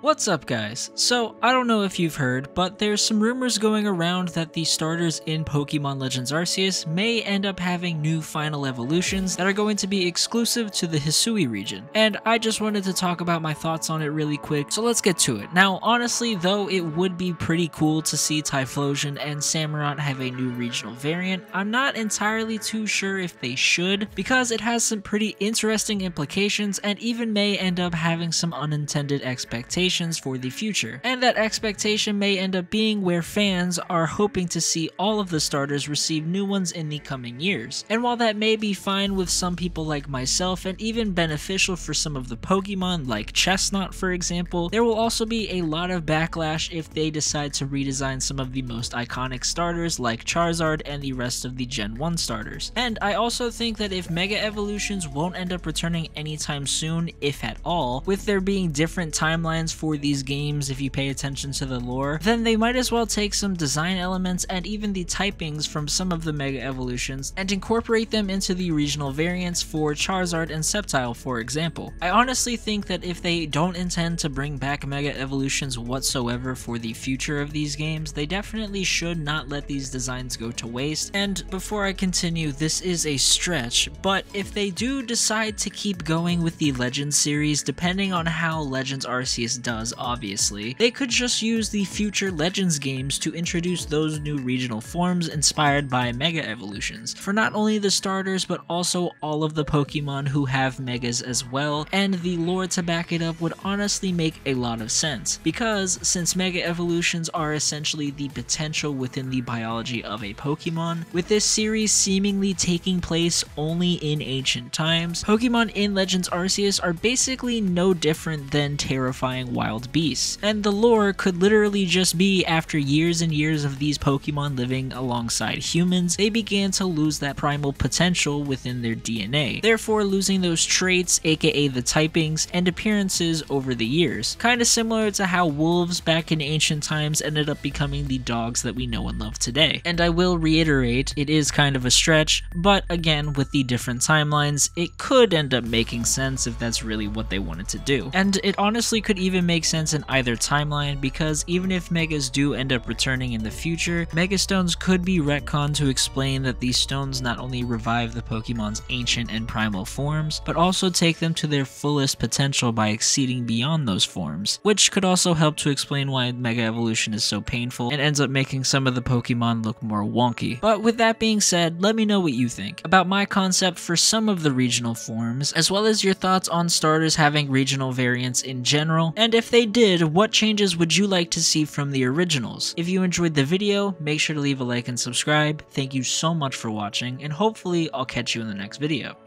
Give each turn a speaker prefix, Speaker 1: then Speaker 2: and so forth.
Speaker 1: What's up guys? So, I don't know if you've heard, but there's some rumors going around that the starters in Pokémon Legends Arceus may end up having new final evolutions that are going to be exclusive to the Hisui region. And I just wanted to talk about my thoughts on it really quick, so let's get to it. Now, honestly, though it would be pretty cool to see Typhlosion and Samurott have a new regional variant, I'm not entirely too sure if they should, because it has some pretty interesting implications and even may end up having some unintended expectations for the future. And that expectation may end up being where fans are hoping to see all of the starters receive new ones in the coming years. And while that may be fine with some people like myself and even beneficial for some of the Pokemon like Chestnut for example, there will also be a lot of backlash if they decide to redesign some of the most iconic starters like Charizard and the rest of the Gen 1 starters. And I also think that if Mega Evolutions won't end up returning anytime soon, if at all, with there being different timelines for these games if you pay attention to the lore, then they might as well take some design elements and even the typings from some of the Mega Evolutions and incorporate them into the regional variants for Charizard and Sceptile for example. I honestly think that if they don't intend to bring back Mega Evolutions whatsoever for the future of these games, they definitely should not let these designs go to waste. And before I continue, this is a stretch, but if they do decide to keep going with the Legends series, depending on how Legends Arceus does, obviously, they could just use the future Legends games to introduce those new regional forms inspired by Mega Evolutions, for not only the starters but also all of the Pokemon who have Megas as well, and the lore to back it up would honestly make a lot of sense, because since Mega Evolutions are essentially the potential within the biology of a Pokemon, with this series seemingly taking place only in ancient times, Pokemon in Legends Arceus are basically no different than terrifying wild beasts, and the lore could literally just be after years and years of these Pokemon living alongside humans, they began to lose that primal potential within their DNA, therefore losing those traits, aka the typings, and appearances over the years. Kinda similar to how wolves back in ancient times ended up becoming the dogs that we know and love today. And I will reiterate, it is kind of a stretch, but again, with the different timelines, it could end up making sense if that's really what they wanted to do. And it honestly could even make sense in either timeline, because even if Megas do end up returning in the future, Mega Stones could be retconned to explain that these stones not only revive the Pokemon's ancient and primal forms, but also take them to their fullest potential by exceeding beyond those forms, which could also help to explain why Mega Evolution is so painful and ends up making some of the Pokemon look more wonky. But with that being said, let me know what you think about my concept for some of the regional forms, as well as your thoughts on starters having regional variants in general, and if they did, what changes would you like to see from the originals? If you enjoyed the video, make sure to leave a like and subscribe. Thank you so much for watching, and hopefully I'll catch you in the next video.